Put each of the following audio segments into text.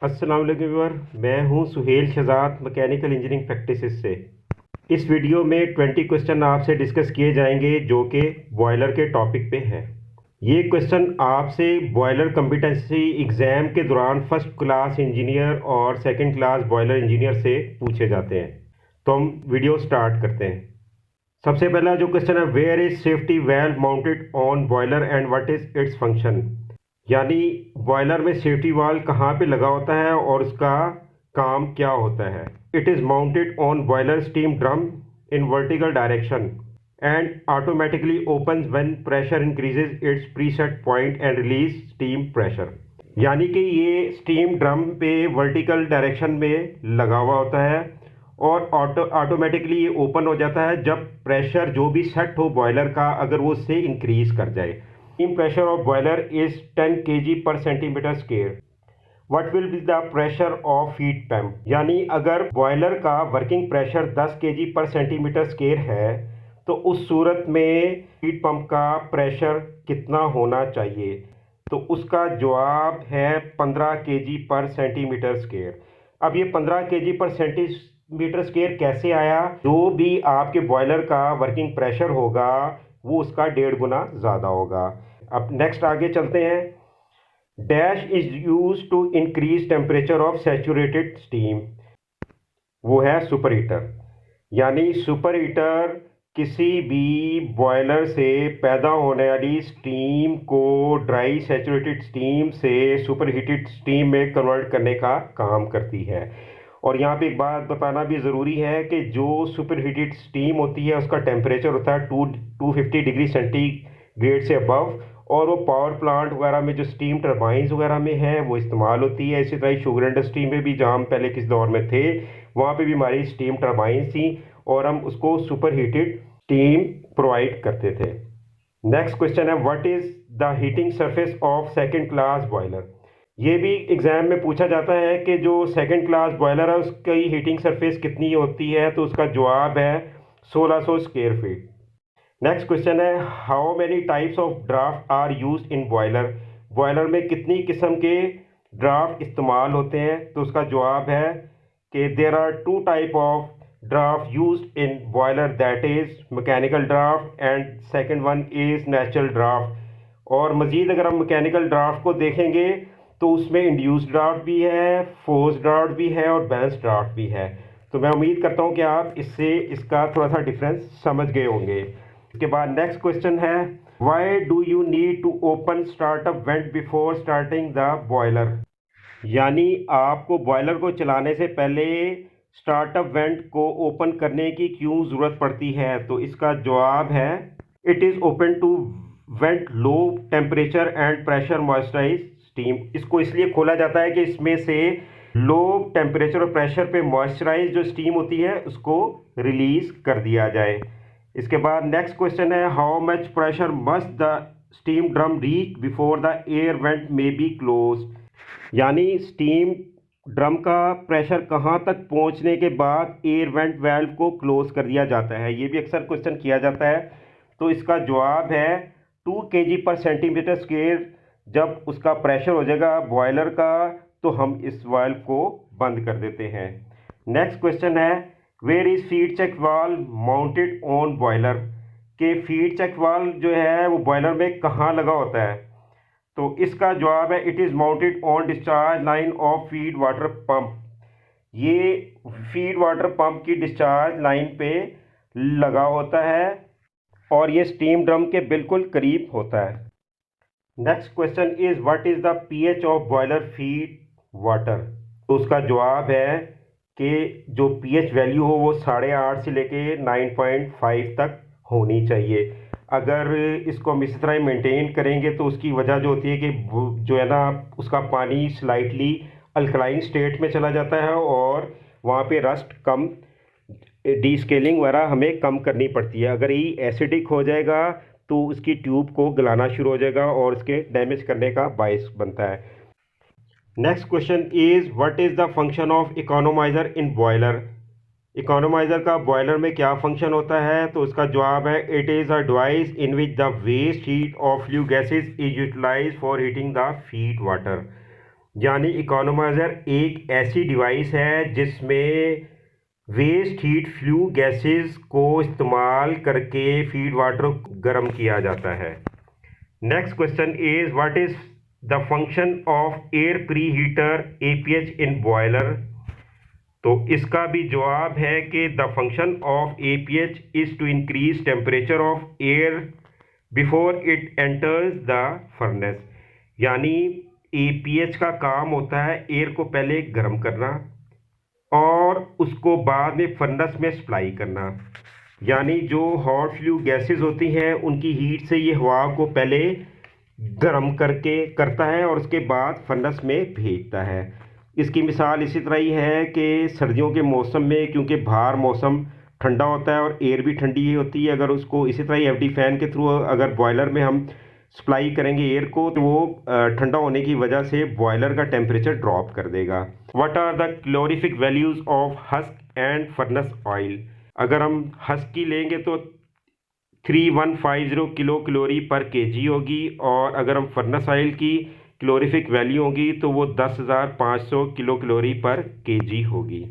अस्सलाम वालेकुम व्यूअर, मैं हूं Suhel Shahzad mechanical engineering practices से। इस वीडियो में 20 क्वेश्चन आपसे डिस्कस किए जाएंगे जो कि बॉयलर के टॉपिक पे हैं। ये क्वेश्चन आपसे बॉयलर कम्पिटेंसी एग्ज़ाम के दौरान फर्स्ट क्लास इंजीनियर और सेकंड क्लास बॉयलर इंजीनियर से पूछे जाते हैं। तो हम वीडियो स्टार्ट करते हैं। सबसे पहला जो क्वेश्चन है, where is safety valve mounted on boiler and what is its function. यानी बॉयलर में सेफ्टी वाल्व कहाँ पे लगा होता है और उसका काम क्या होता है। It is mounted on boiler steam drum in vertical direction and automatically opens when pressure increases it's preset point and release steam pressure. यानी कि ये स्टीम ड्रम पे वर्टिकल डायरेक्शन में लगा हुआ होता है और ऑटोमेटिकली ये ओपन हो जाता है जब प्रेशर जो भी सेट हो बॉयलर का अगर वो उससे इंक्रीज कर जाए। Steam pressure of boiler is 10 kg पर centimetre square. What will be the pressure of heat pump. यानी अगर बॉयलर का वर्किंग प्रेशर 10 kg पर सेंटीमीटर स्क्वायर है तो उस सूरत में हीट पंप का प्रेशर कितना होना चाहिए। तो उसका जवाब है 15 kg पर सेंटीमीटर स्क्वायर। अब ये 15 kg पर सेंटीमीटर स्क्वायर कैसे आया। जो भी आपके बॉयलर का वर्किंग प्रेशर होगा वो उसका 1.5 गुना ज़्यादा होगा। अब नेक्स्ट आगे चलते हैं। Dash is use to increase temperature of saturated steam. वो है सुपर हीटर। यानी सुपर हीटर किसी भी बॉयलर से पैदा होने वाली स्टीम को ड्राई सैचुरेटेड स्टीम से सुपर हीटेड स्टीम में कन्वर्ट करने का काम करती है। और यहाँ पे एक बात बताना भी ज़रूरी है कि जो सुपर हीटेड स्टीम होती है उसका टेम्परेचर होता है 250 डिग्री सेंटीग्रेड से अबव, और वो पावर प्लांट वगैरह में जो स्टीम टरबाइंस वगैरह में है वो इस्तेमाल होती है। इसी तरह शुगर इंडस्ट्री में भी जहाँ हम पहले किस दौर में थे वहाँ पे भी हमारी स्टीम टरबाइंस थी और हम उसको सुपर हीटेड स्टीम प्रोवाइड करते थे। नेक्स्ट क्वेश्चन है, what is the heating surface of second class boiler. ये भी एग्जाम में पूछा जाता है कि जो सेकंड क्लास बॉयलर है उसकी हीटिंग सरफेस कितनी होती है। तो उसका जवाब है 1600 स्क्वायर फीट। नेक्स्ट क्वेश्चन है, how many types of draft are used in boiler. Boiler में कितनी किस्म के ड्राफ्ट इस्तेमाल होते हैं। तो उसका जवाब है कि there are 2 type of draft used in boiler, that is mechanical draft and second one is natural draft. और मज़ीद अगर हम मैकेनिकल ड्राफ्ट को देखेंगे तो उसमें इंड्यूस्ड ड्राफ्ट भी है, फोर्स ड्राफ्ट भी है और बैलेंस ड्राफ्ट भी है। तो मैं उम्मीद करता हूँ कि आप इससे इसका थोड़ा सा डिफरेंस समझ गए होंगे। इसके बाद नेक्स्ट क्वेश्चन है, why do you need to open startup vent before starting the boiler. यानी आपको बॉयलर को चलाने से पहले स्टार्टअप वेंट को ओपन करने की क्यों ज़रूरत पड़ती है। तो इसका जवाब है, it is open to vent low temperature and pressure moisturize steam. इसको इसलिए खोला जाता है कि इसमें से लो टेम्परेचर और प्रेशर पे मॉइस्चराइज जो स्टीम होती है उसको रिलीज कर दिया जाए। इसके बाद नेक्स्ट क्वेश्चन है, how much pressure must the steam drum reach before the air vent may be close. यानी स्टीम ड्रम का प्रेशर कहाँ तक पहुँचने के बाद एयर वेंट वाल्व को क्लोज कर दिया जाता है। ये भी अक्सर क्वेश्चन किया जाता है। तो इसका जवाब है 2 kg पर सेंटीमीटर स्क्वायर। जब उसका प्रेशर हो जाएगा बॉयलर का तो हम इस वाल्व को बंद कर देते हैं। नेक्स्ट क्वेश्चन है, where is feed check valve mounted on boiler. के फीड चेक वाल्व जो है वो बॉयलर में कहाँ लगा होता है। तो इसका जवाब है, it is mounted on discharge line of feed water pump. ये फीड वाटर पंप की डिस्चार्ज लाइन पे लगा होता है और ये स्टीम ड्रम के बिल्कुल करीब होता है। Next question is, what is the pH of boiler feed water. तो उसका जवाब है कि जो पीएच वैल्यू हो वो 8.5 से लेके 9.5 तक होनी चाहिए। अगर इसको हम इसी तरह मेंटेन करेंगे तो उसकी वजह जो होती है कि जो है ना उसका पानी स्लाइटली अल्कलाइन स्टेट में चला जाता है और वहाँ पे रस्ट कम डीस्केलिंग वगैरह हमें कम करनी पड़ती है। अगर ये एसिडिक हो जाएगा तो उसकी ट्यूब को गलाना शुरू हो जाएगा और उसके डैमेज करने का बायस बनता है। Next question is, what is the function of economiser in boiler. Economiser का बॉयलर में क्या फंक्शन होता है। तो उसका जवाब है, it is a device in which the waste heat of flue gases is utilise for heating the feed water. यानी इकोनोमाइज़र एक ऐसी डिवाइस है जिसमें वेस्ट हीट फ्लू गैसेस को इस्तेमाल करके फीड वाटर गर्म किया जाता है। Next question is what is the function of air pre heater APH in boiler. तो इसका भी जवाब है कि the function of APH is to increase temperature of air before it enters the furnace. यानी APH का काम होता है एयर को पहले गर्म करना और उसको बाद में फर्नेस में सप्लाई करना। यानी जो हॉट फ्लू गैसेस होती हैं उनकी हीट से ये हवा को पहले गर्म करके करता है और उसके बाद फर्नेस में भेजता है। इसकी मिसाल इसी तरह ही है कि सर्दियों के मौसम में क्योंकि बाहर मौसम ठंडा होता है और एयर भी ठंडी ही होती है, अगर उसको इसी तरह ही FD फैन के थ्रू अगर बॉयलर में हम सप्लाई करेंगे एयर को तो वो ठंडा होने की वजह से बॉयलर का टेम्परेचर ड्रॉप कर देगा। What are the calorific values of husk and furnace oil. अगर हम हस्क की लेंगे तो 3150 किलो कैलोरी पर केजी होगी और अगर हम फर्नेस ऑयल की कैलोरीफिक वैल्यू होगी तो वो 10,500 किलो कैलोरी पर केजी होगी।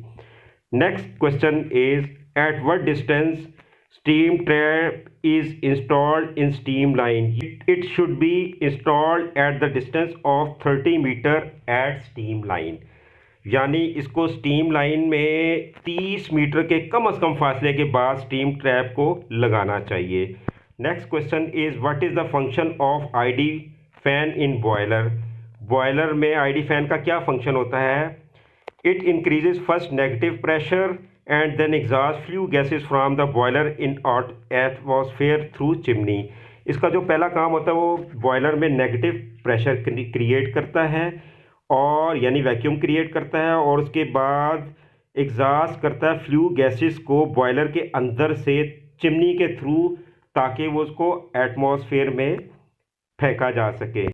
Next question is at what distance steam trap is installed in steam line. It should be installed at the distance of 30 meter at steam line. यानी इसको steam line में 30 metre के कम से कम फासले के बाद स्टीम ट्रैप को लगाना चाहिए। Next question is what is the function of ID fan in boiler. Boiler में ID फैन का क्या फंक्शन होता है। It increases first negative pressure and then exhaust flue gases from the boiler in atmosphere through chimney. इसका जो पहला काम होता है वो बॉयलर में नेगेटिव प्रेशर क्रिएट करता है और यानी वैक्यूम क्रिएट करता है और उसके बाद एग्जॉस्ट करता है फ्लू गैसेस को बॉयलर के अंदर से चिमनी के थ्रू ताकि वो उसको एटमॉस्फेयर में फेंका जा सके।